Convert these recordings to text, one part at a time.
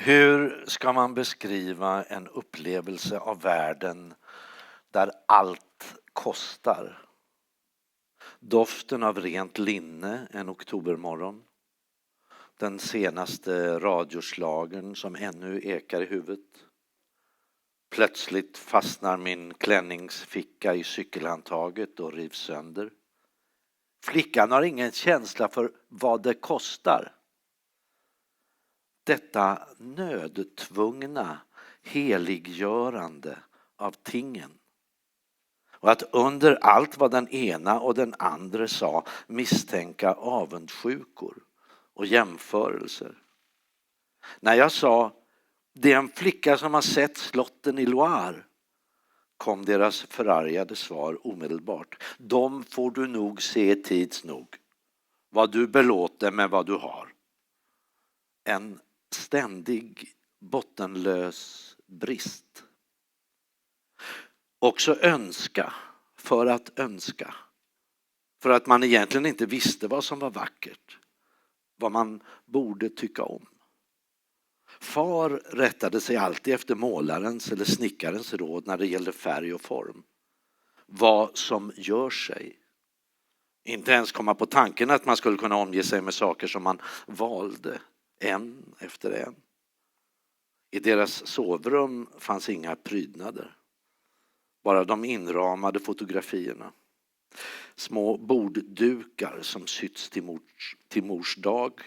Hur ska man beskriva en upplevelse av världen där allt kostar? Doften av rent linne en oktobermorgon. Den senaste radioslagern som ännu ekar i huvudet. Plötsligt fastnar min klänningsficka i cykelhandtaget och rivs sönder. Flickan har ingen känsla för vad det kostar. Detta nödtvungna heliggörande av tingen. Och att under allt vad den ena och den andra sa misstänka avundsjukor och jämförelser. När jag sa, det är en flicka som har sett slotten i Loire, kom deras förargade svar omedelbart. De får du nog se tids nog. Vad du belåter med vad du har. En ständig bottenlös brist. Också önska för att önska. För att man egentligen inte visste vad som var vackert. Vad man borde tycka om. Far rättade sig alltid efter målarens eller snickarens råd när det gällde färg och form. Vad som gör sig. Inte ens komma på tanken att man skulle kunna omge sig med saker som man valde en efter en. I deras sovrum fanns inga prydnader. Bara de inramade fotografierna. Små borddukar som sytts till mors dag.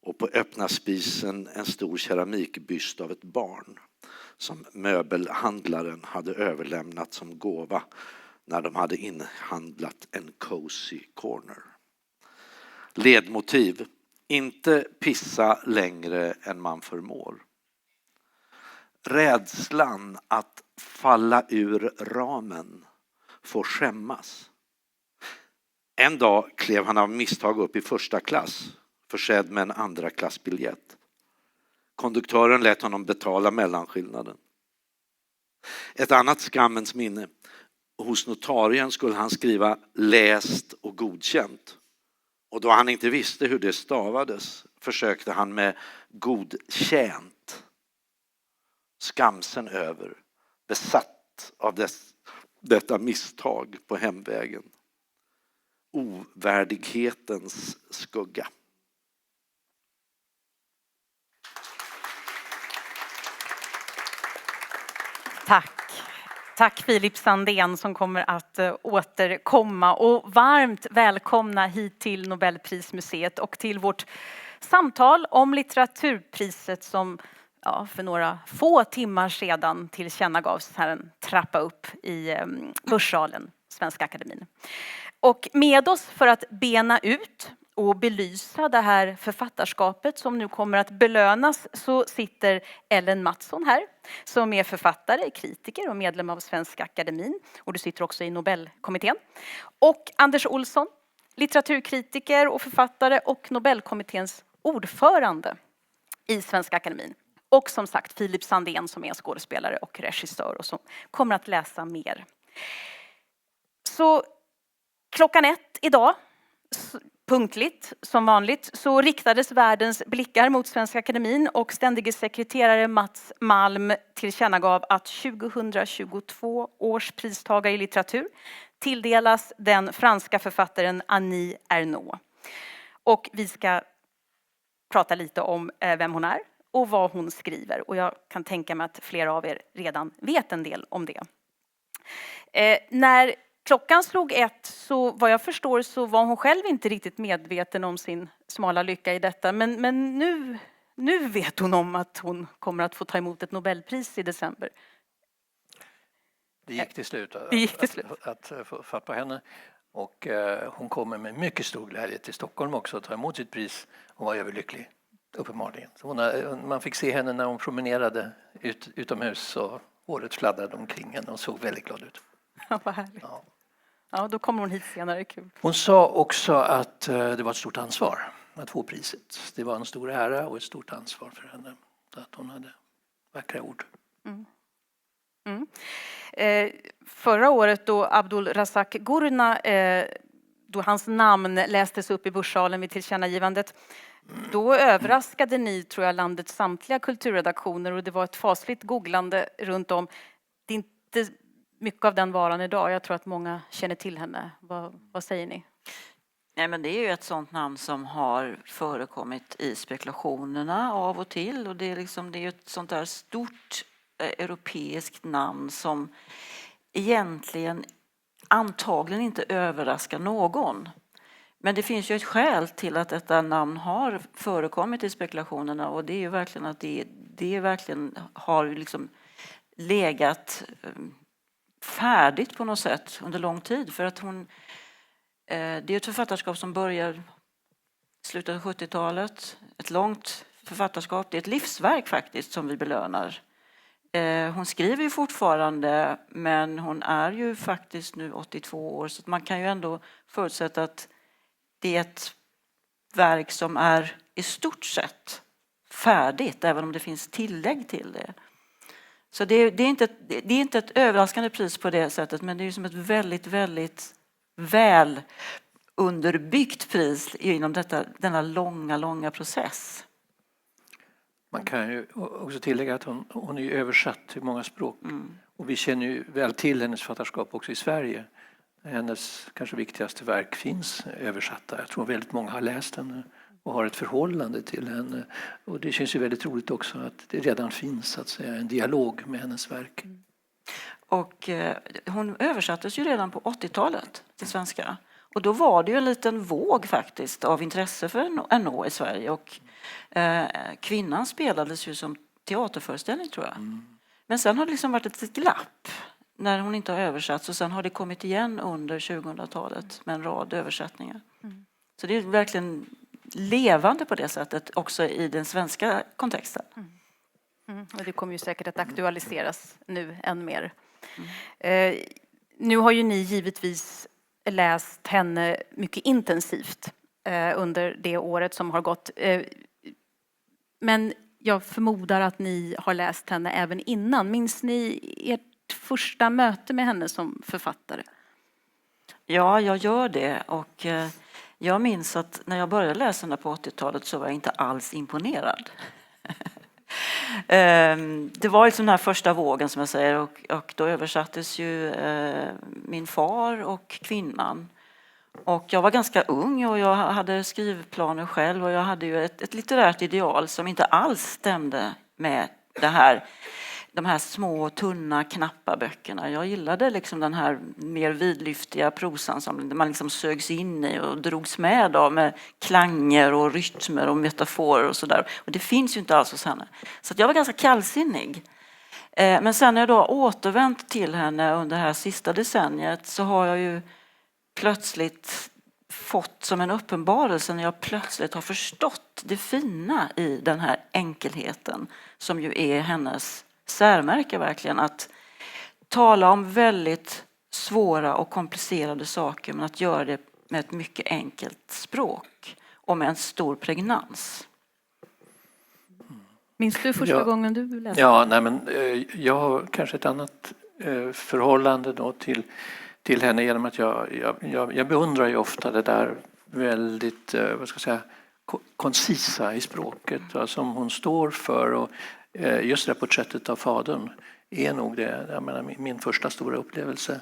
Och på öppna spisen en stor keramikbyst av ett barn. Som möbelhandlaren hade överlämnat som gåva när de hade inhandlat en cozy corner. Ledmotiv. Inte pissa längre än man förmår. Rädslan att falla ur ramen får skämmas. En dag klev han av misstag upp i första klass, försedd med en andra klassbiljett. Konduktören lät honom betala mellanskillnaden. Ett annat skammens minne. Hos notarien skulle han skriva läst och godkänt. Och då han inte visste hur det stavades försökte han med godkänt. Skamsen över, besatt av detta misstag på hemvägen. Ovärdighetens skugga. Tack Filip Sandén som kommer att återkomma, och varmt välkomna hit till Nobelprismuseet och till vårt samtal om litteraturpriset som för några få timmar sedan tillkännagavs här en trappa upp i Börssalen, Svenska Akademin. Och med oss för att bena ut och belysa det här författarskapet som nu kommer att belönas så sitter Ellen Mattsson här som är författare, kritiker och medlem av Svenska Akademin, och du sitter också i Nobelkommittén. Och Anders Olsson, litteraturkritiker och författare och Nobelkommitténs ordförande i Svenska Akademin. Och som sagt Filip Sandén som är skådespelare och regissör och som kommer att läsa mer. Så 1:00 idag, punktligt som vanligt, så riktades världens blickar mot Svenska Akademin och ständige sekreterare Mats Malm tillkännagav att 2022 års pristagare i litteratur tilldelas den franska författaren Annie Ernaux. Och vi ska prata lite om vem hon är och vad hon skriver, och jag kan tänka mig att flera av er redan vet en del om det. När klockan slog 1 så vad jag förstår så var hon själv inte riktigt medveten om sin smala lycka i detta. Men nu vet hon om att hon kommer att få ta emot ett Nobelpris i december. Det gick till slut att få fatt på henne. Och hon kommer med mycket stor glädje till Stockholm också att ta emot sitt pris och var överlycklig, uppenbarligen. Så man fick se henne när hon promenerade utomhus och håret fladdrade omkring henne och såg väldigt glad ut. Ja, vad härligt. Ja, då kommer hon hit senare, kul. Hon sa också att det var ett stort ansvar att få priset. Det var en stor ära och ett stort ansvar för henne. Att hon hade vackra ord. Förra året då Abdul Razak Gurna då hans namn lästes upp i Börssalen vid tillkännagivandet, då överraskade ni, tror jag, landets samtliga kulturredaktioner och det var ett fasligt googlande runt om. Det är inte mycket av den varan idag. Jag tror att många känner till henne. Vad säger ni? Nej, men det är ju ett sånt namn som har förekommit i spekulationerna av och till. Och det är ju ett sånt där stort europeiskt namn som egentligen antagligen inte överraskar någon. Men det finns ju ett skäl till att detta namn har förekommit i spekulationerna och det är ju verkligen att det verkligen har liksom legat färdigt på något sätt under lång tid. För att det är ett författarskap som börjar i slutet av 70-talet. Ett långt författarskap. Det är ett livsverk faktiskt som vi belönar. Hon skriver ju fortfarande, men hon är ju faktiskt nu 82 år. Så man kan ju ändå förutsätta att det är ett verk som är i stort sett färdigt, även om det finns tillägg till det. Så det är inte ett överraskande pris på det sättet, men det är som ett väldigt, väldigt väl underbyggt pris inom denna långa process. Man kan ju också tillägga att hon är översatt till många språk. Och vi känner ju väl till hennes författarskap också i Sverige. Hennes kanske viktigaste verk finns översatta. Jag tror väldigt många har läst henne och har ett förhållande till henne. Och det känns ju väldigt roligt också att det redan finns så att säga, en dialog med hennes verk. Och hon översattes ju redan på 80-talet till svenska. Och då var det ju en liten våg faktiskt av intresse för NO i Sverige. Och Kvinnan spelades ju som teaterföreställning, tror jag. Men sen har det liksom varit ett glapp när hon inte har översatts. Och sen har det kommit igen under 2000-talet med en rad översättningar. Så det är verkligen levande på det sättet också i den svenska kontexten. Och det kommer ju säkert att aktualiseras nu än mer. Nu har ju ni givetvis läst henne mycket intensivt under det året som har gått. Men jag förmodar att ni har läst henne även innan. Minns ni ert första möte med henne som författare? Ja, jag gör det. Och jag minns att när jag började läsa henne på 80-talet så var jag inte alls imponerad. Det var liksom den här första vågen som jag säger och då översattes ju min far och Kvinnan. Och jag var ganska ung och jag hade skrivplaner själv och jag hade ju ett litterärt ideal som inte alls stämde med de här små, tunna, knappa böckerna. Jag gillade liksom den här mer vidlyftiga prosan som man liksom sögs in i och drogs med av med klanger och rytmer och metaforer och sådär. Och det finns ju inte alls hos henne. Så jag var ganska kallsinnig. Men sen när jag då återvänt till henne under det här sista decenniet så har jag ju plötsligt fått som en uppenbarelse när jag plötsligt har förstått det fina i den här enkelheten som ju är hennes särmärke verkligen, att tala om väldigt svåra och komplicerade saker men att göra det med ett mycket enkelt språk och med en stor pregnans. Minns du första gången du läste? Ja, nej, men jag har kanske ett annat förhållande då till henne genom att jag beundrar ju ofta det där väldigt koncisa i språket som hon står för, och just det här porträttet av fadern är nog det, jag menar, min första stora upplevelse.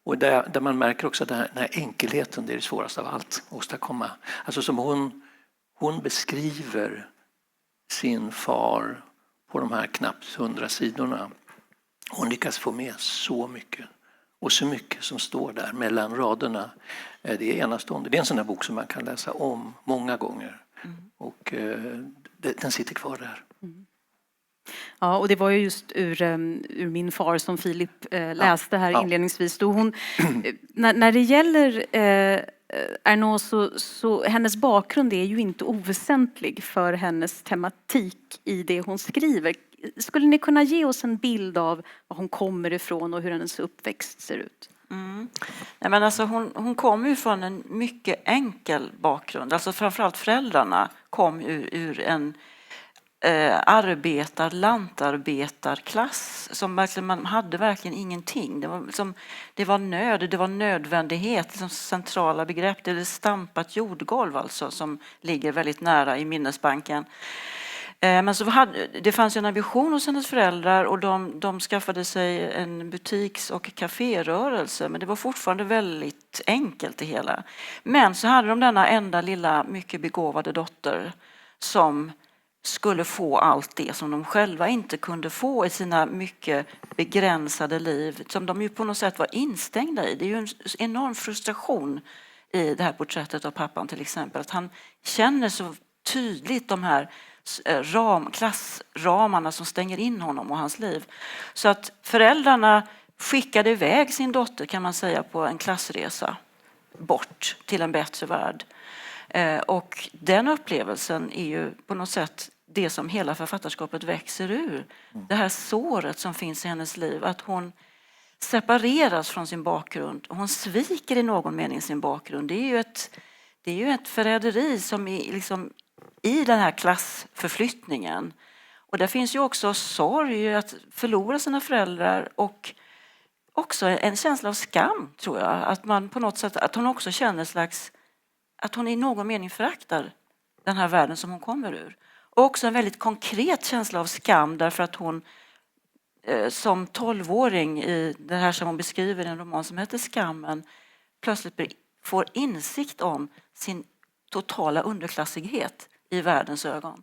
Och där man märker också att den här enkelheten, det är det svåraste av allt att åstadkomma. Alltså som hon beskriver sin far på de här knappt 100 sidorna. Hon lyckas få med så mycket. Och så mycket som står där mellan raderna. Det är enastående. Det är en sån här bok som man kan läsa om många gånger. Och den sitter kvar där. Ja, och det var ju just ur min far som Filip läste här inledningsvis. Då hon, när det gäller Ernaux så hennes bakgrund är ju inte oväsentlig för hennes tematik i det hon skriver. Skulle ni kunna ge oss en bild av var hon kommer ifrån och hur hennes uppväxt ser ut? Nej, men alltså hon kommer ju från en mycket enkel bakgrund. Alltså framförallt föräldrarna kom ur en lantarbetarklass som verkligen, man hade verkligen ingenting. Det var nöd, det var nödvändighet, som centrala begrepp. Det är stampat jordgolv alltså som ligger väldigt nära i minnesbanken. Men det fanns en ambition hos hennes föräldrar och de skaffade sig en butiks- och kaférörelse, men det var fortfarande väldigt enkelt det hela. Men så hade de denna enda lilla mycket begåvade dotter som skulle få allt det som de själva inte kunde få i sina mycket begränsade liv, som de ju på något sätt var instängda i. Det är ju en enorm frustration i det här porträttet av pappan till exempel, att han känner så tydligt de här klassramarna som stänger in honom och hans liv. Så att föräldrarna skickade iväg sin dotter, kan man säga, på en klassresa bort till en bättre värld. Och den upplevelsen är ju på något sätt det som hela författarskapet växer ur. Det här såret som finns i hennes liv, att hon separeras från sin bakgrund och hon sviker i någon mening sin bakgrund. Det är ju ett förräderi som är liksom i den här klassförflyttningen. Och där finns ju också sorg att förlora sina föräldrar och också en känsla av skam, tror jag. Att man på något sätt, att hon också känner att hon i någon mening föraktar den här världen som hon kommer ur. Och också en väldigt konkret känsla av skam därför att hon som 12-åring i det här som hon beskriver i en roman som heter Skammen plötsligt får insikt om sin totala underklassighet i världens ögon.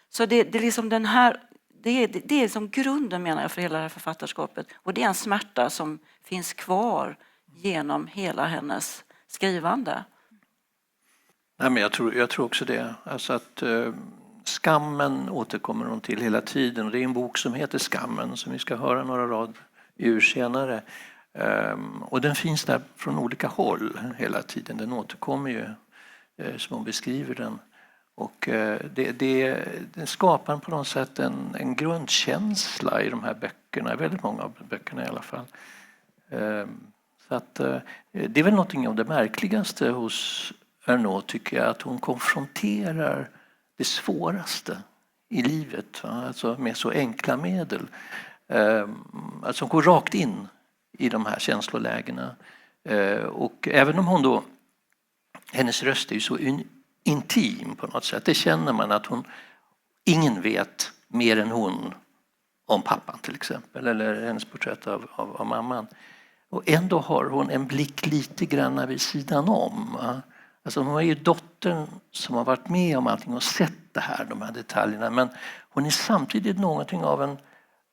Så det är liksom den här, det är liksom grunden, menar jag, för hela det här författarskapet. Och det är en smärta som finns kvar genom hela hennes skrivande. Nej, men jag tror också det. Alltså att skammen återkommer hon till hela tiden. Och det är en bok som heter Skammen som vi ska höra några rad ur senare. Och den finns där från olika håll hela tiden. Den återkommer ju som hon beskriver den. Och det skapar på något sätt en grundkänsla i de här böckerna, väldigt många av böckerna i alla fall. Så att det är väl någonting av det märkligaste hos Ernaux, tycker jag, att hon konfronterar det svåraste i livet, alltså med så enkla medel. Alltså hon går rakt in i de här känslolägena. Och även om hon då, hennes röst är ju så intim på något sätt. Det känner man att ingen vet mer än hon om pappan till exempel, eller hennes porträtt av mamman. Och ändå har hon en blick lite grann vid sidan om. Alltså hon är ju dottern som har varit med om allting och sett det här, de här detaljerna. Men hon är samtidigt någonting av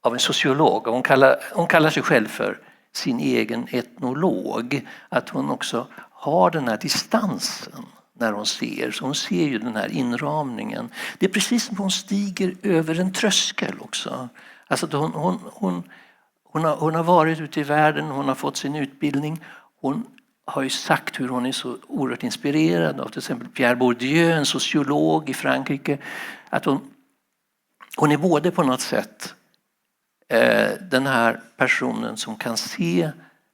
en sociolog. Hon kallar sig själv för sin egen etnolog. Att hon också har den här distansen när hon ser. Så hon ser ju den här inramningen. Det är precis som hon stiger över en tröskel också. Alltså hon har varit ute i världen, hon har fått sin utbildning. Hon har ju sagt hur hon är så oerhört inspirerad av till exempel Pierre Bourdieu, en sociolog i Frankrike. Att hon är både på något sätt den här personen som kan se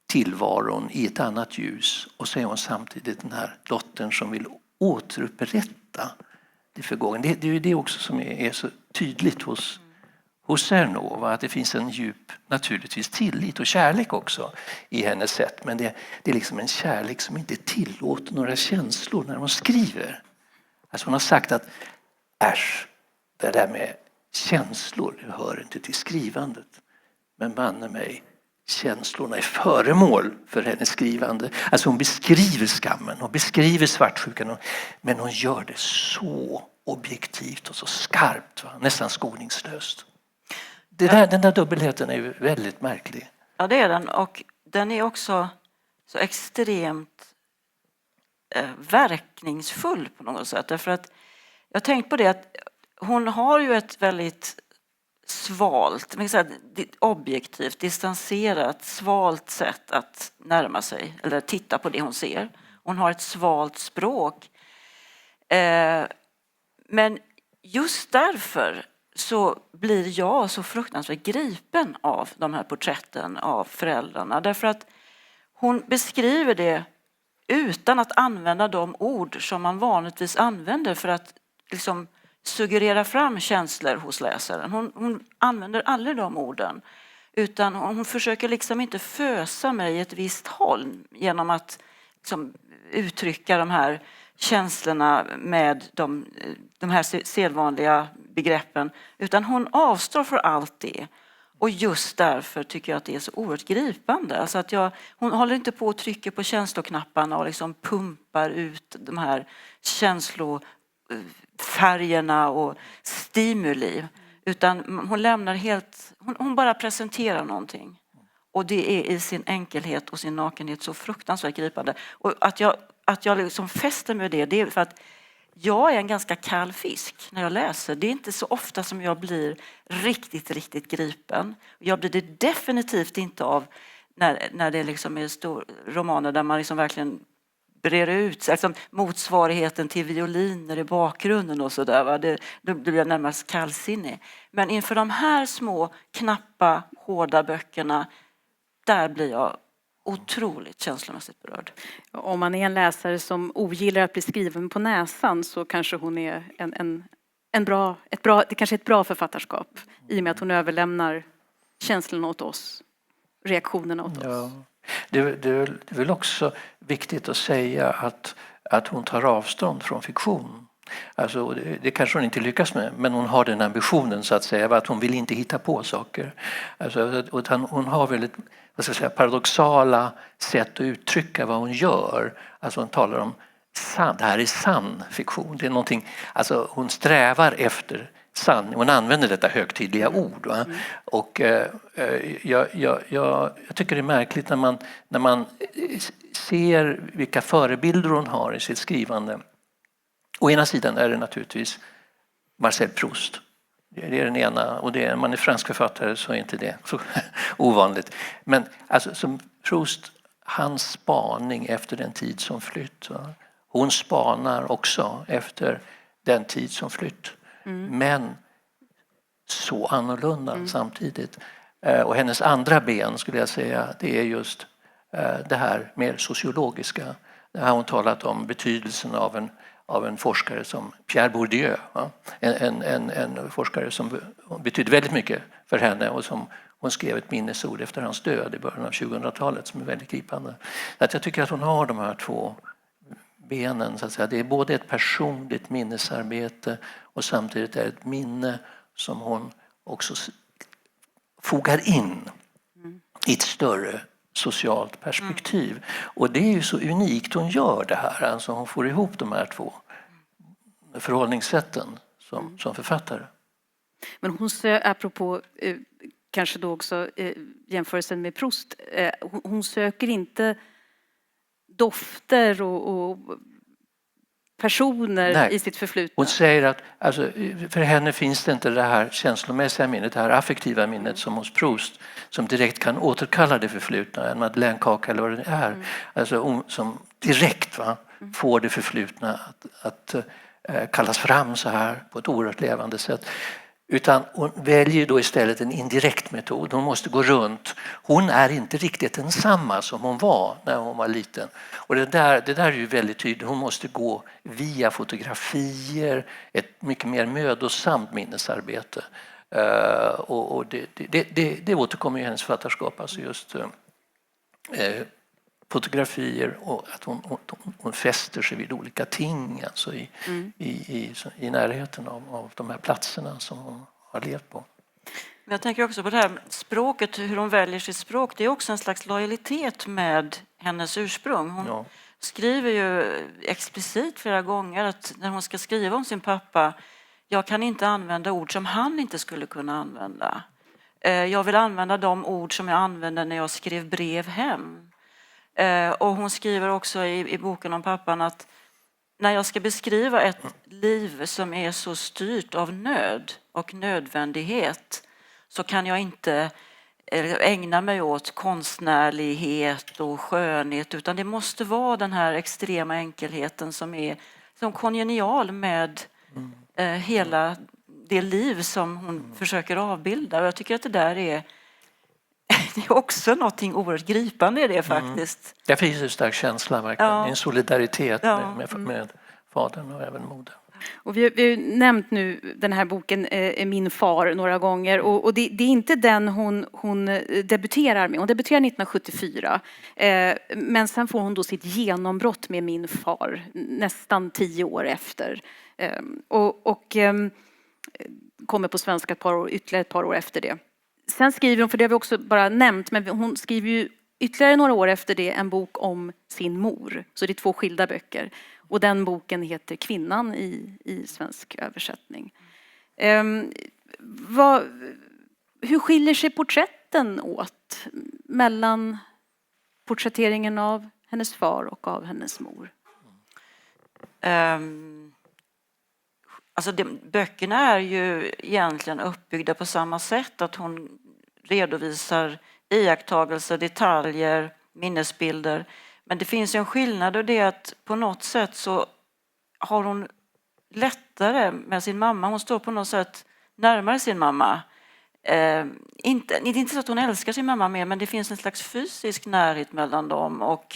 tillvaron i ett annat ljus, och så är hon samtidigt den här dottern som vill återupprätta det förgångna. Det är ju det också som är så tydligt hos Ernaux, att det finns en djup, naturligtvis, tillit och kärlek också i hennes sätt. Men det är liksom en kärlek som inte tillåter några känslor när hon skriver. Alltså hon har sagt att det där med känslor, det hör inte till skrivandet. Men banne mig, känslorna är föremål för hennes skrivande. Alltså hon beskriver skammen och beskriver svartsjukan, men hon gör det så objektivt och så skarpt, nästan skoningslöst. Den där dubbelheten är ju väldigt märklig. Ja, det är den, och den är också så extremt verkningsfull på något sätt. Därför att jag har tänkt på det att hon har ju ett väldigt svalt, objektivt, distanserat, svalt sätt att närma sig eller titta på det hon ser. Hon har ett svalt språk. Men just därför så blir jag så fruktansvärt gripen av de här porträtten av föräldrarna. Därför att hon beskriver det utan att använda de ord som man vanligtvis använder för att liksom suggerera fram känslor hos läsaren. Hon använder aldrig de orden. Utan hon försöker liksom inte fösa mig i ett visst håll genom att liksom uttrycka de här känslorna med de här sedvanliga begreppen. Utan hon avstår från allt det. Och just därför tycker jag att det är så oerhört gripande. Alltså att hon håller inte på att trycka på känsloknapparna och liksom pumpar ut de här känslofärgerna och stimuli. Utan hon lämnar helt, hon bara presenterar någonting. Och det är i sin enkelhet och sin nakenhet så fruktansvärt gripande. Och att jag liksom fäster med det är för att jag är en ganska kall fisk när jag läser. Det är inte så ofta som jag blir riktigt gripen. Jag blir det definitivt inte av när det liksom är romaner där man liksom verkligen brer ut sig. Alltså motsvarigheten till violiner i bakgrunden och sådär. Då blir jag närmast kallsinnig. Men inför de här små, knappa, hårda böckerna, där blir jag otroligt känslomässigt berörd. Om man är en läsare som ogillar att bli skriven på näsan så kanske hon är det kanske är ett bra författarskap i och med att hon överlämnar känslorna åt oss, reaktionerna åt oss. Det är väl också viktigt att säga att hon tar avstånd från fiktion. Alltså, det kanske hon inte lyckas med, men hon har den ambitionen så att säga, att hon vill inte hitta på saker. Alltså, hon har väldigt paradoxala sätt att uttrycka vad hon gör. Alltså hon talar om det här är sann fiktion. Det är någonting, alltså hon strävar efter sanning. Hon använder detta högtidliga ord. Va? Och jag tycker det är märkligt när man ser vilka förebilder hon har i sitt skrivande. Å ena sidan är det naturligtvis Marcel Proust. Det är den ena, och det är, man är fransk författare så är inte det så ovanligt. Men alltså, som Proust, hans spaning efter den tid som flytt. Va? Hon spanar också efter den tid som flytt. Men så annorlunda samtidigt. Och hennes andra ben skulle jag säga, det är just det här mer sociologiska. Det har hon talat om betydelsen av en forskare som Pierre Bourdieu. Va? En forskare som betydde väldigt mycket för henne och som hon skrev ett minnesord efter hans död i början av 2000-talet som är väldigt gripande. Att jag tycker att hon har de här två benen. Så att säga. Det är både ett personligt minnesarbete och samtidigt är ett minne som hon också fogar in i ett större socialt perspektiv. Och det är ju så unikt hon gör det här. Alltså hon får ihop de här två förhållningssätten som författare. Men hon apropå kanske då också jämförelsen med Proust, hon söker inte dofter och personer i sitt förflutna. Hon säger att alltså, för henne finns det inte det här känslomässiga minnet, det här affektiva minnet som hos Proust som direkt kan återkalla det förflutna, en Madeleine-kaka eller vad det är. Alltså, som direkt får det förflutna att kallas fram så här på ett oerhört levande sätt. Utan hon väljer då istället en indirekt metod. Hon måste gå runt. Hon är inte riktigt densamma som hon var när hon var liten. Och det där är ju väldigt tydligt. Hon måste gå via fotografier, ett mycket mer mödosamt minnesarbete. Och det återkommer i hennes författarskap. Alltså just fotografier och att hon fäster sig vid olika ting alltså i närheten av de här platserna som hon har levt på. Jag tänker också på det här språket, hur hon väljer sitt språk. Det är också en slags lojalitet med hennes ursprung. Hon skriver ju explicit flera gånger att när hon ska skriva om sin pappa, jag kan inte använda ord som han inte skulle kunna använda. Jag vill använda de ord som jag använde när jag skrev brev hem. Och hon skriver också i boken om pappan att när jag ska beskriva ett liv som är så styrt av nöd och nödvändighet så kan jag inte ägna mig åt konstnärlighet och skönhet utan det måste vara den här extrema enkelheten som är som kongenial med hela det liv som hon försöker avbilda. Och jag tycker att det där är också någonting oerhört gripande i det faktiskt. Det finns en stark känsla verkligen, en solidaritet med fadern och även modern. Och vi har nämnt nu den här boken Min far några gånger och det är inte den hon debuterar med. Hon debuterar 1974 men sen får hon då sitt genombrott med Min far nästan 10 år efter och kommer på svenska ytterligare ett par år efter det. Sen skriver hon, för det har vi också bara nämnt, men hon skriver ju ytterligare några år efter det en bok om sin mor. Så det är 2 skilda böcker. Och den boken heter Kvinnan i svensk översättning. Hur skiljer sig porträtten åt mellan porträtteringen av hennes far och av hennes mor? Alltså böckerna är ju egentligen uppbyggda på samma sätt. Att hon redovisar iakttagelser, detaljer, minnesbilder. Men det finns ju en skillnad och det är att på något sätt så har hon lättare med sin mamma. Hon står på något sätt närmare sin mamma. Inte så att hon älskar sin mamma mer, men det finns en slags fysisk närhet mellan dem. Och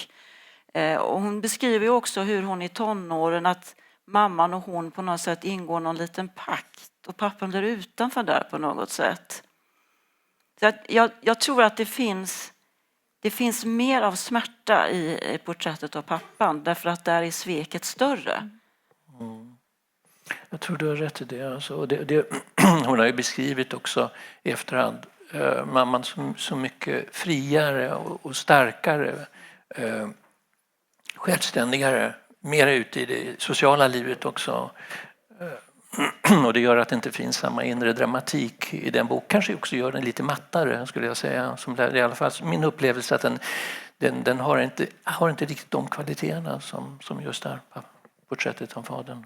hon beskriver ju också hur hon i tonåren, att mamman och hon på något sätt ingår någon liten pakt. Och pappan blir utanför där på något sätt. Så jag tror att det finns mer av smärta i porträttet av pappan därför att där är sveket större. Jag tror du har rätt i det. Alltså, hon har ju beskrivit också i efterhand mamman som så mycket friare och starkare, självständigare, mer ute i det sociala livet också. Och det gör att det inte finns samma inre dramatik i den bok. Kanske också gör den lite mattare, skulle jag säga. Som i alla fall min upplevelse att den har inte riktigt de kvaliteterna som just där porträttet av fadern.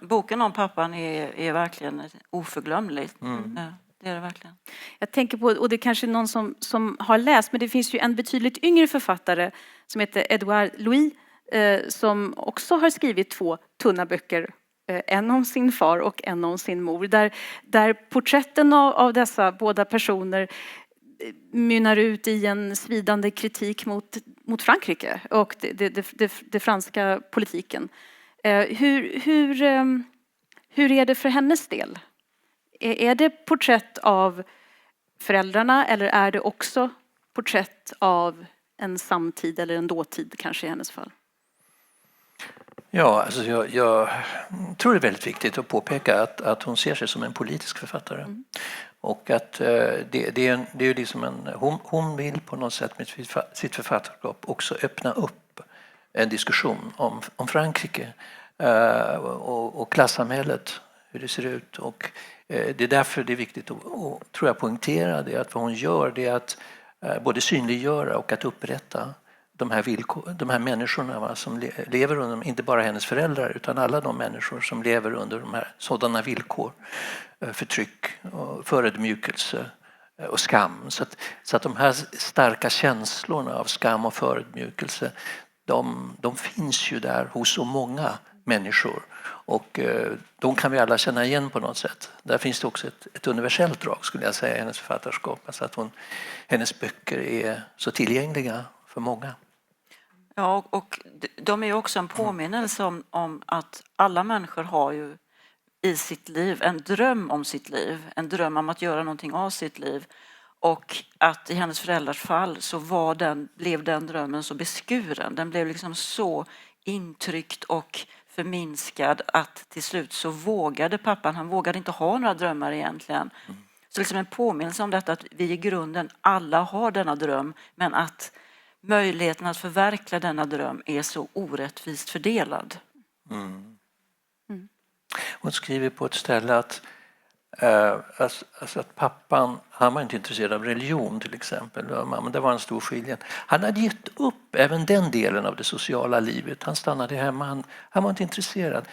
Boken om pappan är verkligen oförglömligt. Ja, det är det verkligen. Jag tänker på, och det är kanske någon som har läst, men det finns ju en betydligt yngre författare som heter Edouard Louis som också har skrivit 2 tunna böcker. En om sin far och en om sin mor. Där porträtten av dessa båda personer mynnar ut i en svidande kritik mot Frankrike och det franska politiken. Hur är det för hennes del? Är det porträtt av föräldrarna eller är det också porträtt av en samtid eller en dåtid kanske i hennes fall? Ja, alltså jag tror det är väldigt viktigt att påpeka att hon ser sig som en politisk författare. Och att det är liksom hon vill på något sätt med sitt författarskap också öppna upp en diskussion om Frankrike och klassamhället, hur det ser ut. Och det är därför det är viktigt att tror jag poängtera det, att vad hon gör det är att både synliggöra och att upprätta de här människorna som lever under, inte bara hennes föräldrar utan alla de människor som lever under de här sådana villkor, förtryck, och förödmjukelse och skam. Så att de här starka känslorna av skam och förödmjukelse, de finns ju där hos så många människor och de kan vi alla känna igen på något sätt. Där finns det också ett universellt drag, skulle jag säga, i hennes författarskap. Alltså att hennes böcker är så tillgängliga för många. Ja, och de är ju också en påminnelse om att alla människor har ju i sitt liv en dröm om sitt liv. En dröm om att göra någonting av sitt liv. Och att i hennes föräldrars fall så blev den drömmen så beskuren. Den blev liksom så intryckt och förminskad att till slut så vågade pappan, han vågade inte ha några drömmar egentligen. Så liksom en påminnelse om detta att vi i grunden alla har denna dröm, men att möjligheten att förverkliga denna dröm är så orättvist fördelad. Hon skriver på ett ställe att att pappan, han var inte intresserad av religion till exempel, men det var en stor skiljen. Han hade gett upp även den delen av det sociala livet. Han stannade hemma, han var inte intresserad.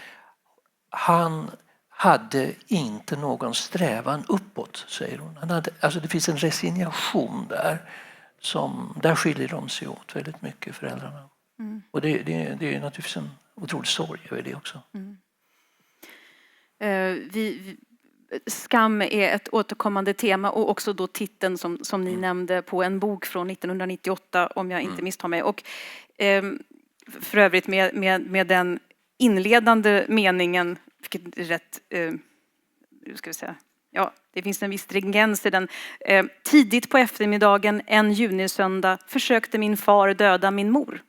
Han hade inte någon strävan uppåt, säger hon. Det finns en resignation där. Där skiljer de sig åt väldigt mycket, föräldrarna. Och det är naturligtvis en otrolig sorg över det också. Skam är ett återkommande tema och också då titeln som ni nämnde på en bok från 1998 om jag inte misstar mig. Och för övrigt med den inledande meningen, vilket är rätt, ska vi säga, ja, det finns en viss stringens i den. Tidigt på eftermiddagen en junisöndag försökte min far döda min mor.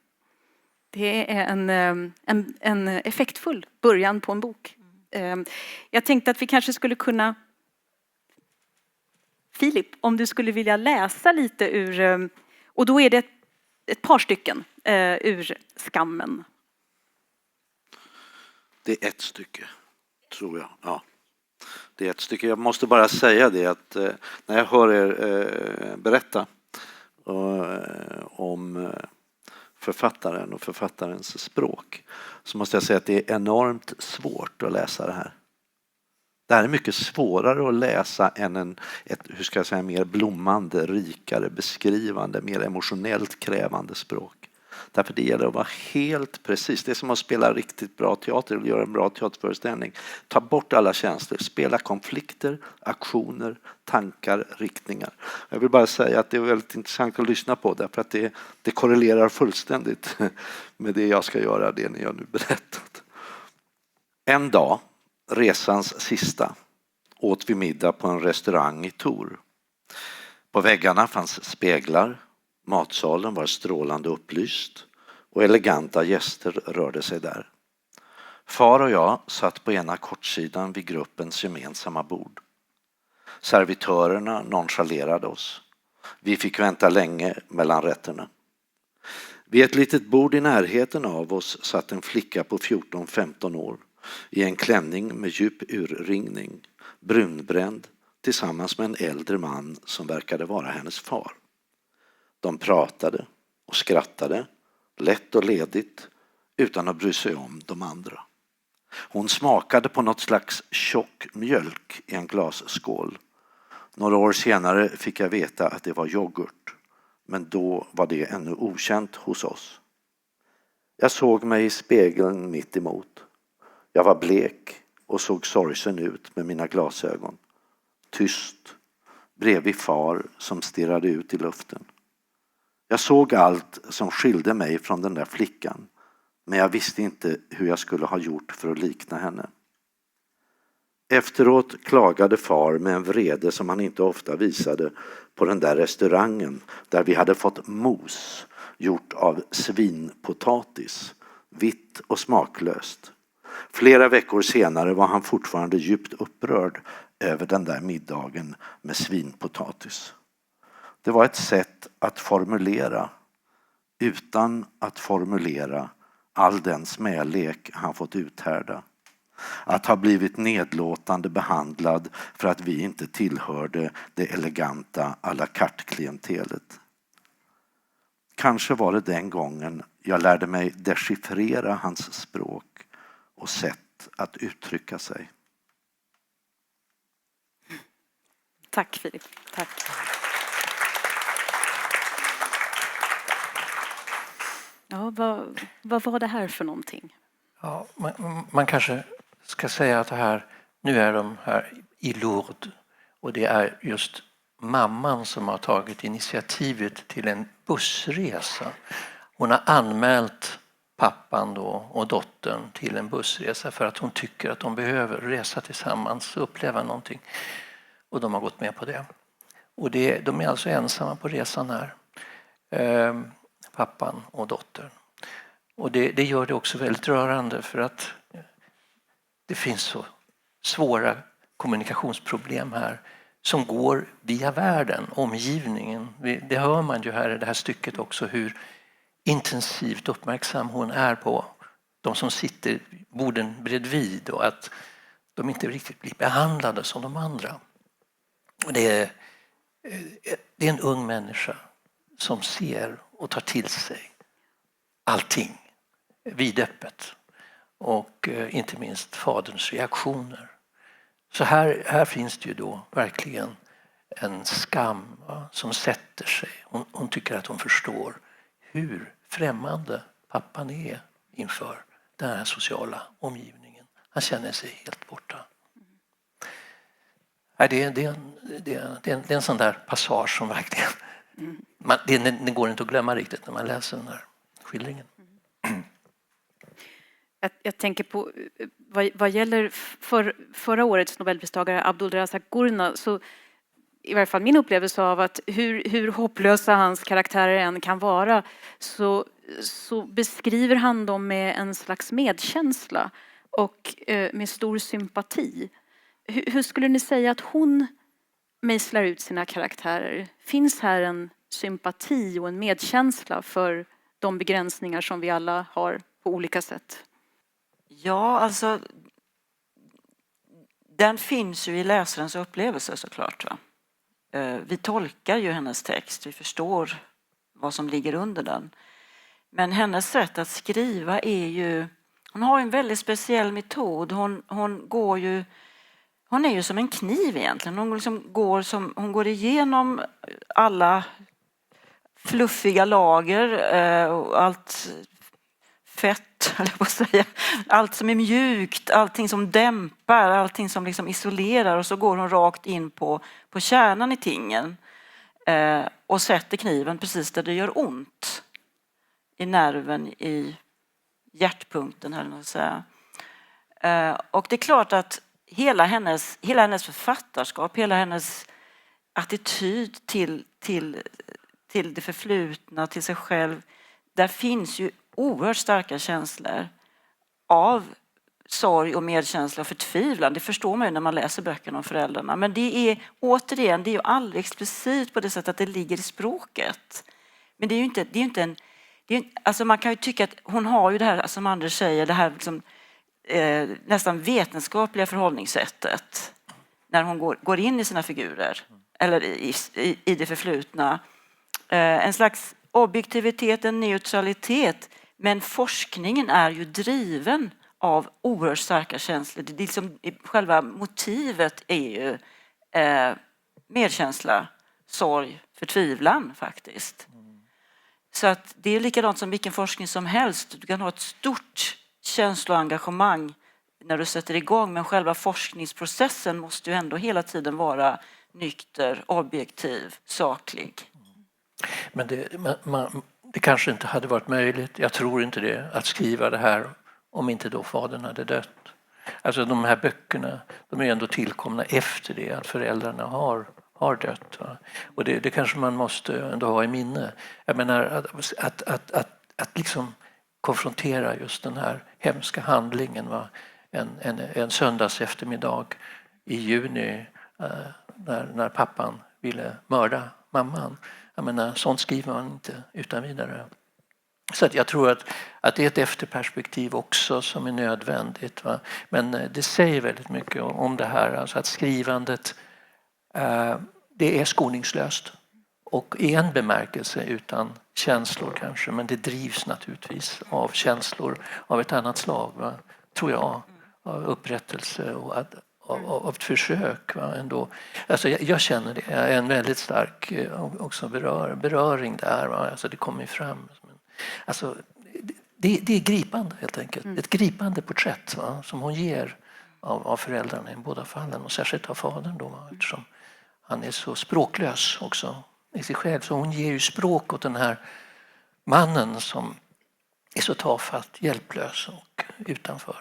Det är en effektfull början på en bok. Jag tänkte att vi kanske skulle kunna, Filip, om du skulle vilja läsa lite ur, och då är det ett par stycken ur Skammen. Det är ett stycke, tror jag. Ja. Det är ett stycke. Jag måste bara säga det att när jag hör er berätta om författaren och författarens språk, så måste jag säga att det är enormt svårt att läsa det här. Det här är mycket svårare att läsa än hur ska jag säga, mer blommande, rikare, beskrivande, mer emotionellt krävande språk. Därför det gäller att vara helt precis. Det är som att spela riktigt bra teater eller göra en bra teaterföreställning. Ta bort alla känslor, spela konflikter, aktioner, tankar, riktningar. Jag vill bara säga att det är väldigt intressant att lyssna på, därför att det korrelerar fullständigt med det jag ska göra, det ni har nu berättat. En dag, resans sista, åt vi middag på en restaurang i Tor. På väggarna fanns speglar. Matsalen var strålande upplyst och eleganta gäster rörde sig där. Far och jag satt på ena kortsidan vid gruppens gemensamma bord. Servitörerna nonchalerade oss. Vi fick vänta länge mellan rätterna. Vid ett litet bord i närheten av oss satt en flicka på 14-15 år i en klänning med djup urringning, brunbränd, tillsammans med en äldre man som verkade vara hennes far. De pratade och skrattade, lätt och ledigt, utan att bry sig om de andra. Hon smakade på något slags tjock mjölk i en glasskål. Några år senare fick jag veta att det var yoghurt, men då var det ännu okänt hos oss. Jag såg mig i spegeln mitt emot. Jag var blek och såg sorgsen ut med mina glasögon. Tyst, bredvid far som stirrade ut i luften. Jag såg allt som skilde mig från den där flickan, men jag visste inte hur jag skulle ha gjort för att likna henne. Efteråt klagade far med en vrede som han inte ofta visade på den där restaurangen där vi hade fått mos gjort av svinpotatis, vitt och smaklöst. Flera veckor senare var han fortfarande djupt upprörd över den där middagen med svinpotatis. Det var ett sätt att formulera utan att formulera all den smälek han fått uthärda. Att ha blivit nedlåtande behandlad för att vi inte tillhörde det eleganta à la carte-klientelet. Kanske var det den gången jag lärde mig dechiffrera hans språk och sätt att uttrycka sig. Tack Filip, tack. Ja, vad var det här för någonting? Ja, man kanske ska säga att det här, nu är de här i Lourdes och det är just mamman som har tagit initiativet till en bussresa. Hon har anmält pappan då och dottern till en bussresa för att hon tycker att de behöver resa tillsammans och uppleva någonting. Och de har gått med på det. Och de är alltså ensamma på resan här. Pappan och dottern. Och det gör det också väldigt rörande för att det finns så svåra kommunikationsproblem här som går via världen, omgivningen. Det hör man ju här i det här stycket också hur intensivt uppmärksam hon är på de som sitter borden bredvid och att de inte riktigt blir behandlade som de andra. Det är en ung människa som ser och tar till sig allting vidöppet och inte minst faderns reaktioner. Så här finns det ju då verkligen en skam som sätter sig. Hon tycker att hon förstår hur främmande pappan är inför den här sociala omgivningen. Han känner sig helt borta. Det är en sån där passage som verkligen... Det går inte att glömma riktigt när man läser den här skildringen. Jag tänker på vad gäller förra årets Nobelpristagare Abdulrazak Gurnah, så i varje fall min upplevelse av att hur hopplösa hans karaktärer än kan vara, så beskriver han dem med en slags medkänsla och med stor sympati. Hur skulle ni säga att hon mejslar ut sina karaktärer? Finns här en sympati och en medkänsla för de begränsningar som vi alla har på olika sätt? Ja, alltså den finns ju i läsarens upplevelse såklart. Va? Vi tolkar ju hennes text, vi förstår vad som ligger under den. Men hennes sätt att skriva är ju, hon har en väldigt speciell metod. Hon är ju som en kniv egentligen. Hon går igenom alla fluffiga lager och allt fett, eller vad säga, allt som är mjukt, allting som dämpar, allting som liksom isolerar, och så går hon rakt in på kärnan i tingen och sätter kniven precis där det gör ont, i nerven, i hjärtpunkten, eller vad säga. Och det är klart att hela hennes författarskap, hela hennes attityd till det förflutna, till sig själv, där finns ju oerhört starka känslor av sorg och medkänsla och förtvivlan. Det förstår man ju när man läser böckerna om föräldrarna. Men det är återigen, det är ju aldrig explicit på det sättet att det ligger i språket. Men det är ju inte alltså man kan ju tycka att hon har ju det här, som Anders säger, det här liksom, nästan vetenskapliga förhållningssättet när hon går in i sina figurer eller i det förflutna. En slags objektivitet, en neutralitet, men forskningen är ju driven av oerhört starka känslor. Det är liksom, själva motivet är ju medkänsla, sorg, förtvivlan faktiskt. Så att det är likadant som vilken forskning som helst. Du kan ha ett stort känsloengagemang när du sätter igång, men själva forskningsprocessen måste ju ändå hela tiden vara nykter, objektiv, saklig. Men det kanske inte hade varit möjligt, jag tror inte det, att skriva det här om inte då fadern hade dött. Alltså de här böckerna, de är ändå tillkomna efter det att föräldrarna har dött. Va? Och det kanske man måste ändå ha i minne. Jag menar att liksom konfrontera just den här hemska handlingen. Va? En söndags eftermiddag i juni när pappan ville mörda mamman. Jag menar, sånt skriver man inte utan vidare. Så att jag tror att det är ett efterperspektiv också som är nödvändigt. Va? Men det säger väldigt mycket om det här. Alltså att skrivandet det är skoningslöst. Och i en bemärkelse utan känslor kanske. Men det drivs naturligtvis av känslor av ett annat slag. Va? Tror jag. Av upprättelse och av ett försök. Va? Ändå. Alltså jag känner det. Jag är en väldigt stark också beröring där. Va? Alltså det kommer fram. Alltså, det är gripande helt enkelt. Ett gripande porträtt, va? Som hon ger av föräldrarna i båda fallen. Och särskilt av fadern då. Va? Eftersom han är så språklös också i sig själv. Så hon ger ju språk åt den här mannen som är så tafatt, hjälplös och utanför.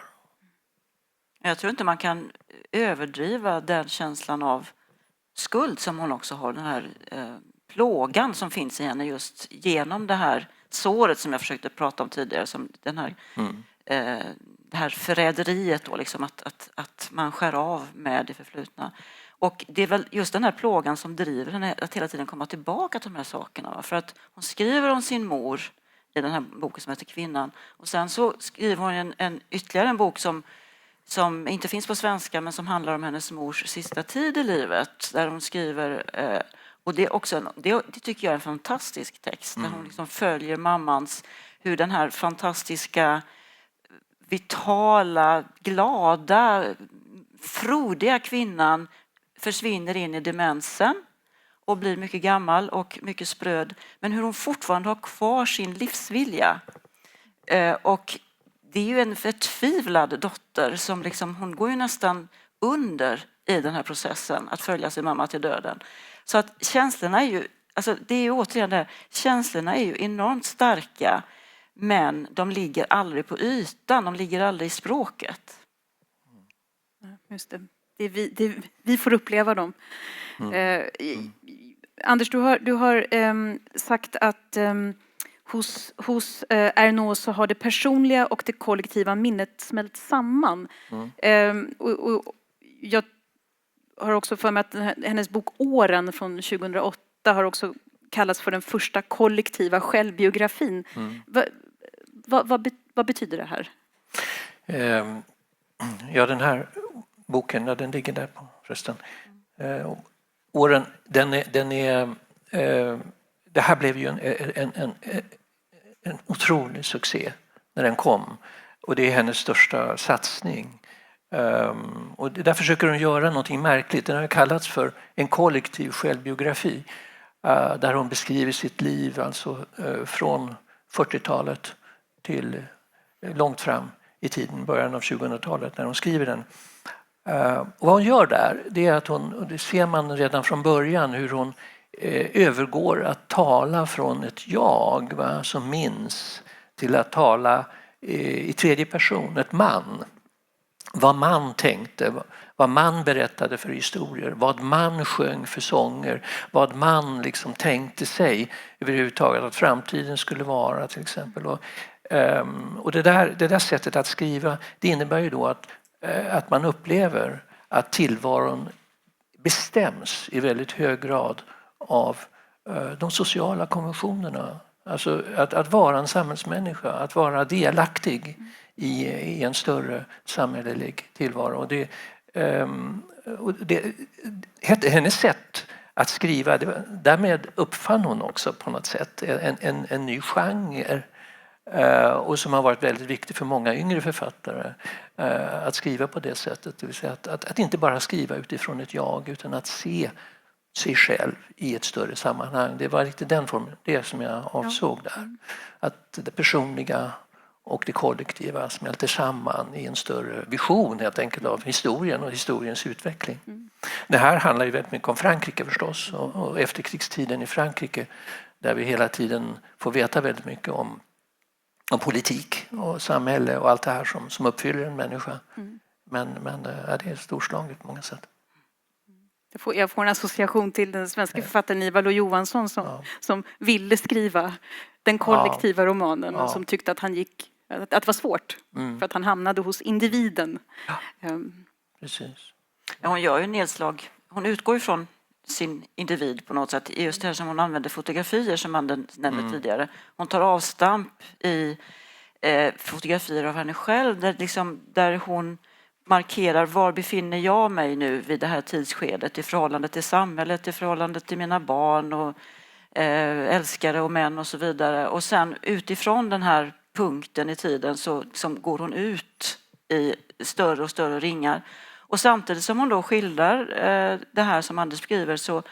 Jag tror inte man kan överdriva den känslan av skuld som hon också har. Den här plågan som finns i henne just genom det här såret som jag försökte prata om tidigare. Som den här, det här förräderiet då, liksom att man skär av med det förflutna. Och det är väl just den här plågan som driver henne att hela tiden komma tillbaka till de här sakerna. Va? För att hon skriver om sin mor i den här boken som heter Kvinnan. Och sen så skriver hon ytterligare en bok som inte finns på svenska men som handlar om hennes mors sista tid i livet. Där hon skriver, och det är också det tycker jag är en fantastisk text. Där hon liksom följer mammans, hur den här fantastiska, vitala, glada, frodiga kvinnan försvinner in i demensen och blir mycket gammal och mycket spröd. Men hur hon fortfarande har kvar sin livsvilja. Och det är ju en förtvivlad dotter som liksom, hon går ju nästan under i den här processen att följa sin mamma till döden. Så att känslorna är ju, alltså det är ju återigen det här, känslorna är ju enormt starka. Men de ligger aldrig på ytan, de ligger aldrig i språket. Just det. Vi får uppleva dem. Anders, du har sagt att hos Ernaux så har det personliga och det kollektiva minnet smält samman. Och jag har också för mig att hennes bok Åren från 2008 har också kallats för den första kollektiva självbiografin. Vad betyder det här? Ja, den här boken, den ligger där på förresten. Åren, det här blev ju en otrolig succé när den kom. Och det är hennes största satsning. Och där försöker hon göra någonting märkligt. Den har kallats för en kollektiv självbiografi. Där hon beskriver sitt liv alltså från 40-talet till långt fram i tiden, början av 2000-talet när hon skriver den. Och vad hon gör där, det är att hon, och det ser man redan från början, hur hon övergår att tala från ett jag som minns till att tala i tredje person, ett man. Vad man tänkte, vad man berättade för historier, vad man sjöng för sånger, vad man liksom tänkte sig överhuvudtaget att framtiden skulle vara till exempel. Och det där sättet att skriva, det innebär ju då att man upplever att tillvaron bestäms i väldigt hög grad av de sociala konventionerna. Alltså att vara en samhällsmänniska, att vara delaktig i en större samhällelig tillvaro. Och hennes sätt att skriva, därmed uppfann hon också på något sätt en ny genre. Och som har varit väldigt viktig för många yngre författare att skriva på det sättet. Det vill säga att inte bara skriva utifrån ett jag utan att se sig själv i ett större sammanhang. Det var riktigt den formen, det som jag avsåg där. Att det personliga och det kollektiva smälter samman i en större vision helt enkelt av historien och historiens utveckling. Det här handlar ju väldigt mycket om Frankrike förstås och efterkrigstiden i Frankrike där vi hela tiden får veta väldigt mycket om politik och samhälle och allt det här som uppfyller en människa. Men det är storslaget på många sätt. Jag får en association till den svenska författaren Ivar Lo-Johansson som ville skriva den kollektiva romanen men som tyckte att att det var svårt för att han hamnade hos individen. Precis. Ja, hon gör ju nedslag. Hon utgår ifrån sin individ på något sätt. Just det här som hon använder fotografier som man nämnde tidigare. Hon tar avstamp i fotografier av henne själv där hon markerar var befinner jag mig nu vid det här tidsskedet i förhållande till samhället, i förhållande till mina barn och älskare och män och så vidare. Och sen utifrån den här punkten i tiden så går hon ut i större och större ringar. Och samtidigt som hon då skildrar det här som Anders skriver så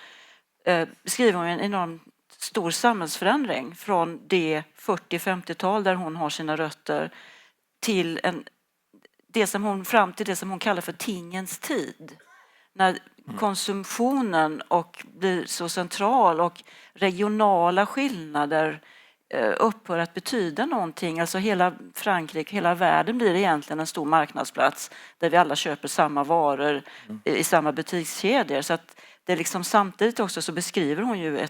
beskriver hon en enormt stor samhällsförändring från det 40-50-tal där hon har sina rötter till fram till det som hon kallar för tingens tid. När konsumtionen blir så central och regionala skillnader upphör att betyda någonting. Alltså hela Frankrike, hela världen blir egentligen en stor marknadsplats där vi alla köper samma varor i samma butikskedjor. Så att det samtidigt också så beskriver hon ju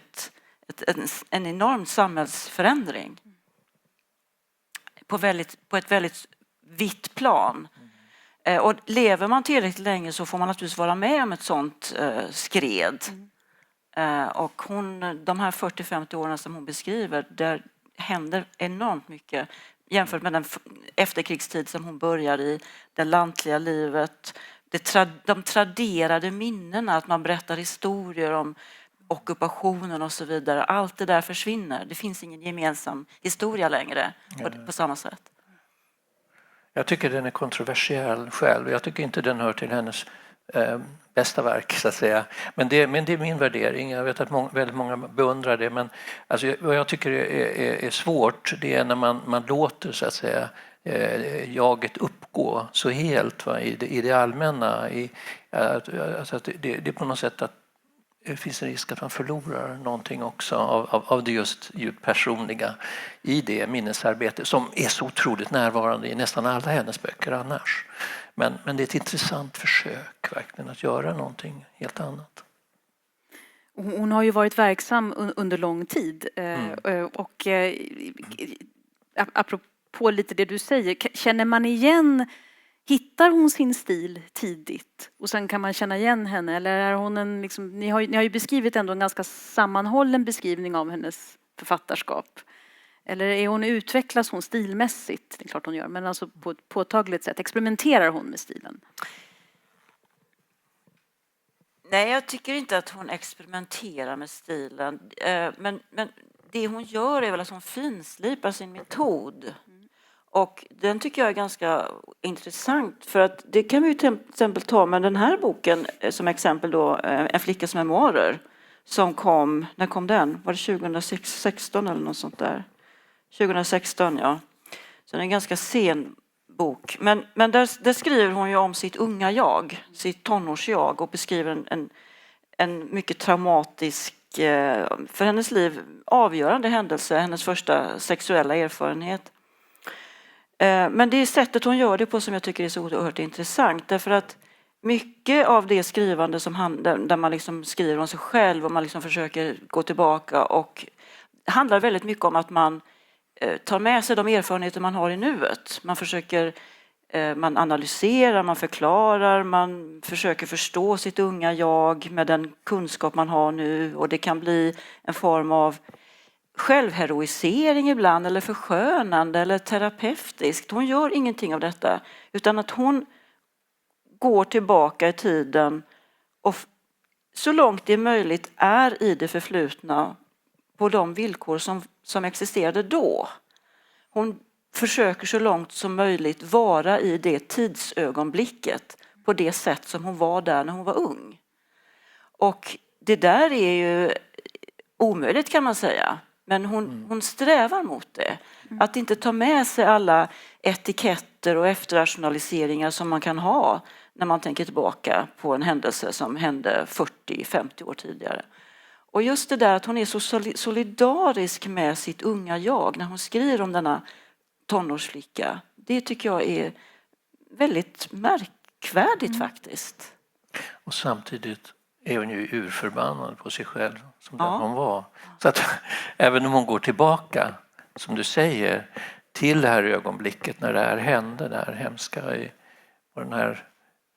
en enorm samhällsförändring på ett väldigt vitt plan. Och lever man tillräckligt länge så får man naturligtvis vara med om ett sånt skred. Och de här 40-50 åren som hon beskriver, där händer enormt mycket jämfört med den efterkrigstid som hon börjar i, det lantliga livet, de traderade minnena, att man berättar historier om ockupationen och så vidare. Allt det där försvinner. Det finns ingen gemensam historia längre på samma sätt. Jag tycker den är kontroversiell själv. Jag tycker inte den hör till hennes bästa verk så att säga. Men det är min värdering. Jag vet att väldigt många beundrar det. Men alltså, vad jag tycker är svårt, det är när man låter så att säga jaget uppgå så helt i det allmänna. Alltså det är på något sätt att finns en risk att man förlorar någonting också av det just djupt personliga i det minnesarbete som är så otroligt närvarande i nästan alla hennes böcker annars. Men det är ett intressant försök verkligen att göra någonting helt annat. Hon har ju varit verksam under lång tid och apropå lite det du säger, känner man igen, hittar hon sin stil tidigt och sen kan man känna igen henne, eller är hon en liksom, ni har ju beskrivit ändå en ganska sammanhållen beskrivning av hennes författarskap, eller utvecklas hon stilmässigt? Det är klart hon gör, men alltså på ett påtagligt sätt experimenterar hon med stilen? Nej, jag tycker inte att hon experimenterar med stilen. Men det hon gör är väl att hon finslipar sin metod. Och den tycker jag är ganska intressant. För att det kan vi ju till exempel ta med den här boken som exempel då. En flickas memoarer. Som kom, när kom den? Var det 2016 eller något sånt där? 2016, ja. Så det är en ganska sen bok. Men där skriver hon ju om sitt unga jag, sitt tonårsjag, och beskriver en mycket traumatisk, för hennes liv avgörande händelse, hennes första sexuella erfarenhet. Men det är sättet hon gör det på som jag tycker är så oerhört intressant, därför att mycket av det skrivande där man liksom skriver om sig själv och man liksom försöker gå tillbaka, och handlar väldigt mycket om att man tar med sig de erfarenheter man har i nuet. Man analyserar, man förklarar, man försöker förstå sitt unga jag med den kunskap man har nu, och det kan bli en form av självheroisering ibland, eller förskönande eller terapeutiskt. Hon gör ingenting av detta, utan att hon går tillbaka i tiden och så långt det är möjligt är i det förflutna på de villkor som existerade då. Hon försöker så långt som möjligt vara i det tidsögonblicket på det sätt som hon var där när hon var ung. Och det där är ju omöjligt, kan man säga. Men hon strävar mot det. Att inte ta med sig alla etiketter och efterrationaliseringar som man kan ha när man tänker tillbaka på en händelse som hände 40-50 år tidigare. Och just det där att hon är så solidarisk med sitt unga jag när hon skriver om denna tonårsflicka, det tycker jag är väldigt märkvärdigt faktiskt. Och samtidigt är hon ju urförbannad på sig själv som den hon var. Så att även om hon går tillbaka, som du säger, till det här ögonblicket när det här hände, det här hemska på den här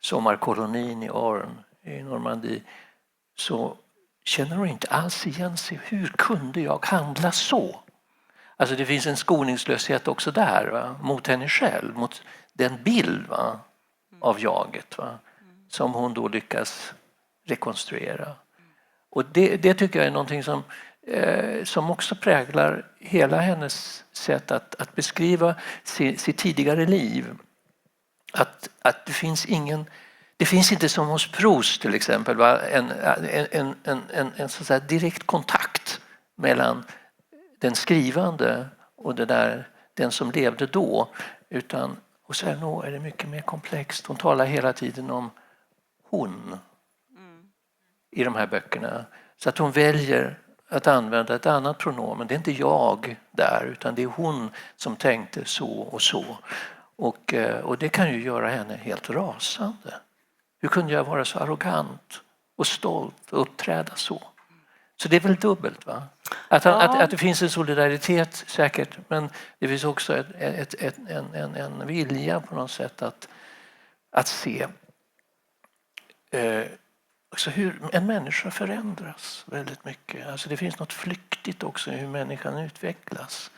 sommarkolonin i Orne i Normandie, så känner hon inte alls igen sig. Hur kunde jag handla så? Alltså det finns en skoningslöshet också där, va? Mot henne själv, mot den bild, va? Av jaget, va? Som hon då lyckas rekonstruera. Och det tycker jag är någonting som också präglar hela hennes sätt att beskriva sitt tidigare liv. Att det finns inte som hos Proust till exempel, va? En så att säga direkt kontakt mellan den skrivande och den som levde då, utan hos Ernaux är det mycket mer komplext. Hon talar hela tiden om hon i de här böckerna, så att hon väljer att använda ett annat pronomen. Det är inte jag där, utan det är hon som tänkte så och så. Och det kan ju göra henne helt rasande. Hur kunde jag vara så arrogant och stolt och uppträda så? Så det är väl dubbelt, va? Att det finns en solidaritet säkert, men det finns också en vilja på något sätt att se också hur en människa förändras väldigt mycket. Alltså det finns något flyktigt också i hur människan utvecklas.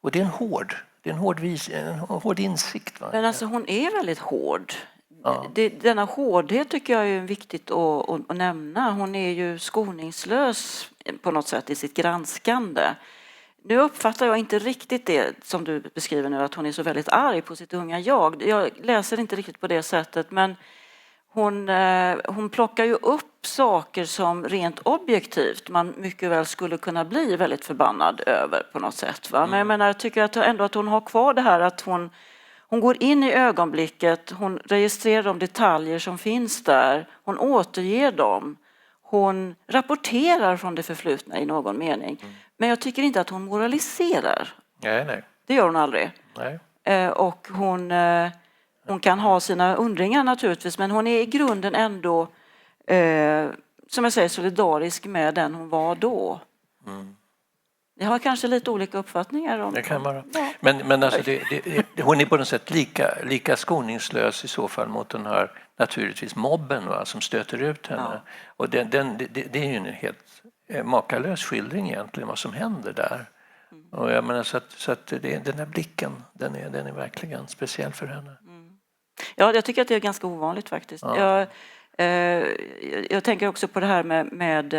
Och det är en hård insikt. Va? Men alltså hon är väldigt hård. Ja. Denna hårdhet tycker jag är viktigt att nämna. Hon är ju skoningslös på något sätt i sitt granskande. Nu uppfattar jag inte riktigt det som du beskriver nu, att hon är så väldigt arg på sitt unga jag. Jag läser inte riktigt på det sättet, men hon plockar ju upp saker som rent objektivt man mycket väl skulle kunna bli väldigt förbannad över på något sätt. Va? Men jag menar, jag tycker ändå att hon har kvar det här att hon går in i ögonblicket, hon registrerar de detaljer som finns där, hon återger dem, hon rapporterar från det förflutna i någon mening. Men jag tycker inte att hon moraliserar. Nej. Det gör hon aldrig. Nej. Och hon kan ha sina undringar naturligtvis, men hon är i grunden ändå, som jag säger, solidarisk med den hon var då. Jag har kanske lite olika uppfattningar om det. Kan vara. Ja. Men alltså hon är på något sätt lika skoningslös i så fall mot den här naturligtvis mobben, va, som stöter ut henne. Ja. Och det är ju en helt makalös skildring egentligen vad som händer där. Och jag menar så att den här blicken den är verkligen speciell för henne. Ja, jag tycker att det är ganska ovanligt faktiskt. Ja. Jag tänker också på det här med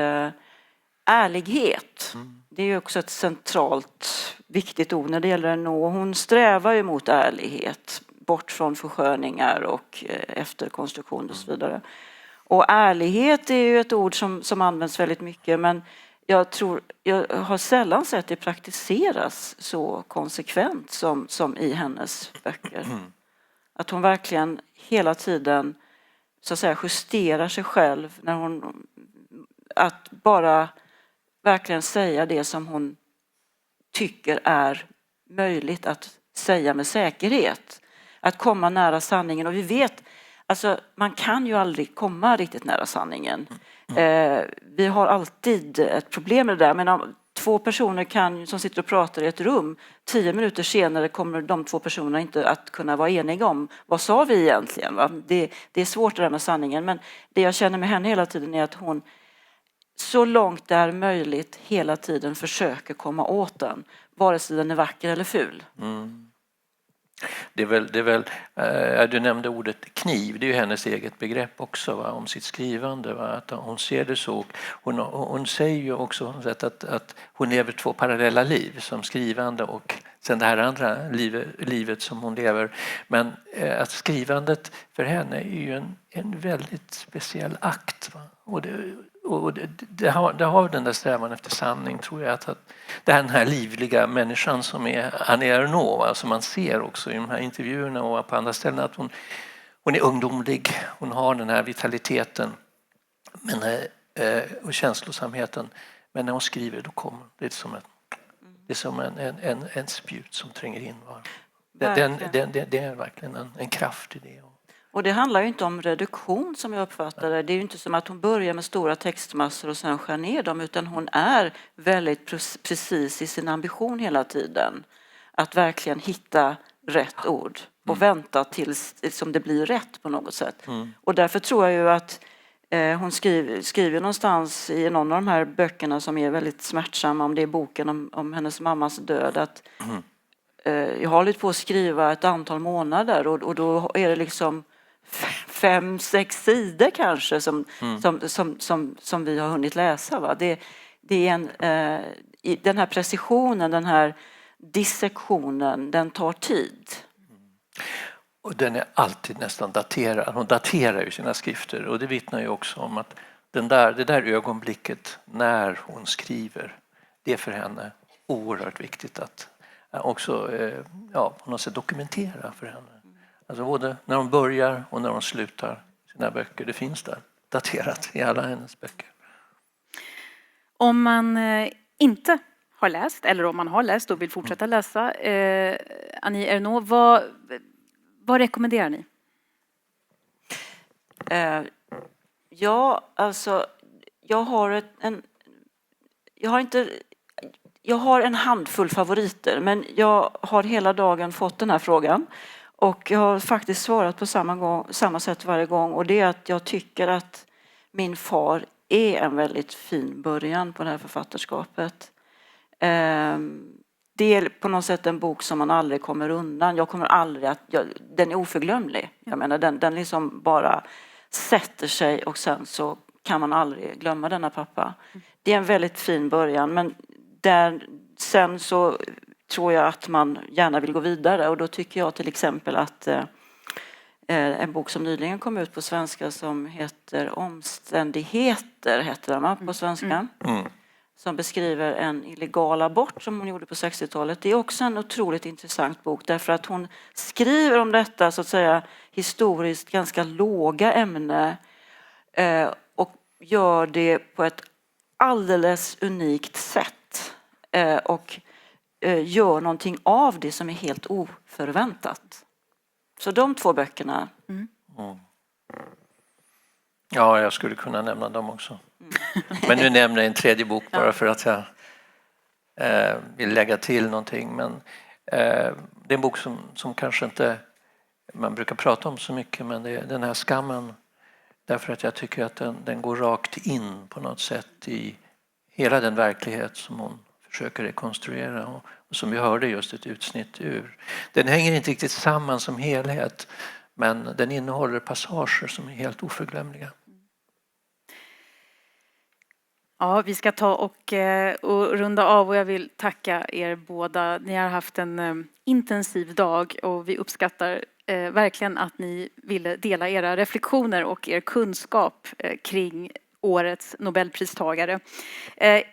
ärlighet. Det är ju också ett centralt viktigt ord när det gäller att nå. Hon strävar ju mot ärlighet, bort från försköningar och efterkonstruktion och så vidare. Och ärlighet är ju ett ord som används väldigt mycket, men jag har sällan sett det praktiseras så konsekvent som i hennes böcker. Att hon verkligen hela tiden så att säga justerar sig själv när hon att bara verkligen säga det som hon tycker är möjligt att säga med säkerhet. Att komma nära sanningen. Och vi vet, alltså man kan ju aldrig komma riktigt nära sanningen. Vi har alltid ett problem med det där. Men om två personer som sitter och pratar i ett rum, 10 minuter senare kommer de två personerna inte att kunna vara eniga om vad sa vi egentligen. Va? Det är svårt det där med sanningen. Men det jag känner med henne hela tiden är att hon så långt det är möjligt hela tiden försöker komma åt den. Vare sig den är vacker eller ful. Det är väl du nämnde ordet kniv, det är ju hennes eget begrepp också, va, om sitt skrivande, va, att hon ser det så. Hon säger ju också att hon lever 2 parallella liv som skrivande och sen det här andra livet som hon lever. Men att skrivandet för henne är ju en väldigt speciell akt, va? Och det har den där strävan efter sanning, tror jag, att den här livliga människan som är Annie Ernaux, som man ser också i de här intervjuerna och på andra ställen, att hon är ungdomlig, hon har den här vitaliteten och känslosamheten, men när hon skriver då kommer det är som en spjut som tränger in. Det är verkligen en kraft i det. Och det handlar ju inte om reduktion som jag uppfattar det. Det är ju inte som att hon börjar med stora textmassor och sen skär ner dem, utan hon är väldigt precis i sin ambition hela tiden. Att verkligen hitta rätt ord och vänta tills som det blir rätt på något sätt. Och därför tror jag ju att hon skriver någonstans i någon av de här böckerna som är väldigt smärtsamma, om det är boken om hennes mammas död, att jag har hållit på att skriva ett antal månader och då är det liksom 5-6 sidor kanske som vi har hunnit läsa. Va? Det är den här precisionen, den här dissektionen, den tar tid. Och den är alltid nästan daterad. Hon daterar ju sina skrifter, och det vittnar ju också om att det där ögonblicket när hon skriver, det är för henne oerhört viktigt att också på något sätt dokumentera för henne. Alltså både när hon börjar och när hon slutar sina böcker. Det finns där daterat i alla hennes böcker. Om man inte har läst, eller om man har läst och vill fortsätta läsa Annie Ernaux, vad rekommenderar ni? Jag har en handfull favoriter, men jag har hela dagen fått den här frågan. Och jag har faktiskt svarat på samma sätt varje gång. Och det är att jag tycker att min far är en väldigt fin början på det här författarskapet. Det är på något sätt en bok som man aldrig kommer undan. Den är oförglömlig. Jag menar, den liksom bara sätter sig och sen så kan man aldrig glömma denna pappa. Det är en väldigt fin början, men sen så tror jag att man gärna vill gå vidare, och då tycker jag till exempel att en bok som nyligen kom ut på svenska som heter Omständigheter, heter den på svenska, som beskriver en illegal abort som hon gjorde på 60-talet. Det är också en otroligt intressant bok, därför att hon skriver om detta så att säga historiskt ganska låga ämne, och gör det på ett alldeles unikt sätt och gör någonting av det som är helt oförväntat. Så de 2 böckerna. Mm. Ja, jag skulle kunna nämna dem också. Men nu nämner jag en tredje bok bara för att jag vill lägga till någonting. Men det är en bok som kanske inte man brukar prata om så mycket, men det är den här Skammen. Därför att jag tycker att den går rakt in på något sätt i hela den verklighet som hon försöker rekonstruera och som vi hörde just ett utsnitt ur. Den hänger inte riktigt samman som helhet, men den innehåller passager som är helt oförglömliga. Ja, vi ska ta och runda av och jag vill tacka er båda. Ni har haft en intensiv dag och vi uppskattar verkligen att ni ville dela era reflektioner och er kunskap kring årets Nobelpristagare.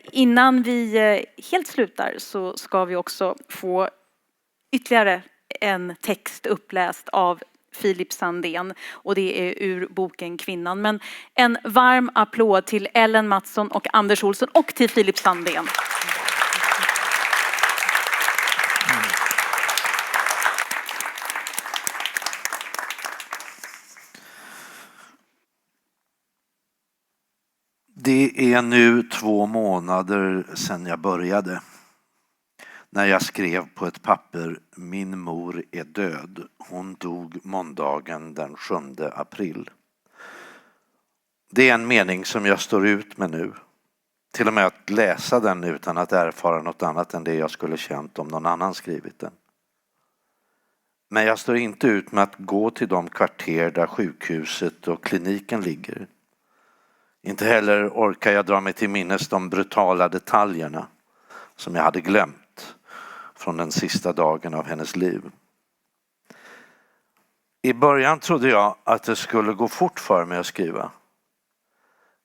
Innan vi helt slutar så ska vi också få ytterligare en text uppläst av Philip Sandén och det är ur boken Kvinnan. Men en varm applåd till Ellen Mattsson och Anders Olsson och till Philip Sandén. Det är nu 2 månader sedan jag började. När jag skrev på ett papper: min mor är död. Hon dog måndagen den 7 april. Det är en mening som jag står ut med nu. Till och med att läsa den utan att erfara något annat än det jag skulle känt om någon annan skrivit den. Men jag står inte ut med att gå till de kvarter där sjukhuset och kliniken ligger. Inte heller orkar jag dra mig till minnes de brutala detaljerna som jag hade glömt från den sista dagen av hennes liv. I början trodde jag att det skulle gå fort för mig att skriva.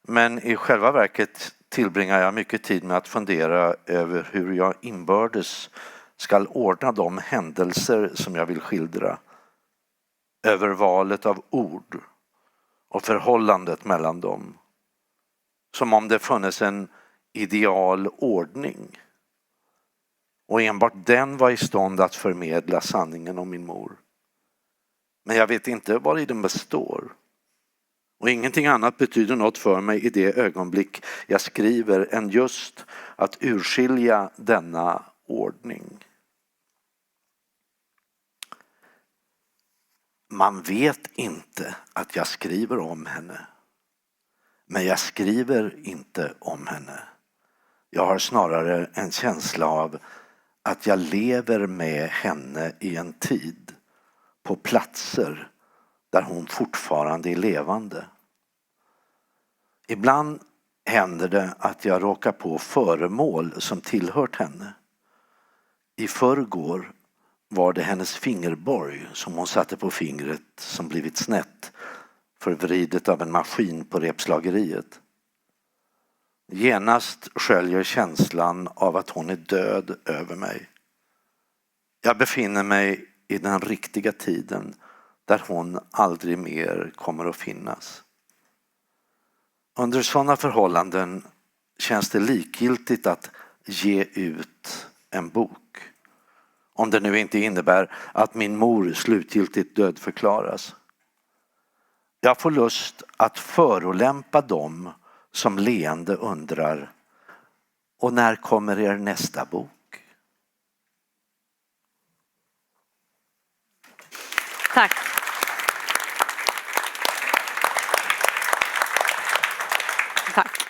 Men i själva verket tillbringar jag mycket tid med att fundera över hur jag inbördes ska ordna de händelser som jag vill skildra. Över valet av ord och förhållandet mellan dem. Som om det funnits en ideal ordning. Och enbart den var i stånd att förmedla sanningen om min mor. Men jag vet inte vad i den består. Och ingenting annat betyder något för mig i det ögonblick jag skriver än just att urskilja denna ordning. Man vet inte att jag skriver om henne. Men jag skriver inte om henne. Jag har snarare en känsla av att jag lever med henne i en tid, på platser där hon fortfarande är levande. Ibland händer det att jag råkar på föremål som tillhört henne. I förrgår var det hennes fingerborg som hon satte på fingret som blivit snett, förvridet av en maskin på repslageriet. Genast sköljer känslan av att hon är död över mig. Jag befinner mig i den riktiga tiden där hon aldrig mer kommer att finnas. Under sådana förhållanden känns det likgiltigt att ge ut en bok. Om det nu inte innebär att min mor slutgiltigt dödförklaras. Jag får lust att förolämpa dem som leende undrar: och när kommer er nästa bok? Tack. Tack.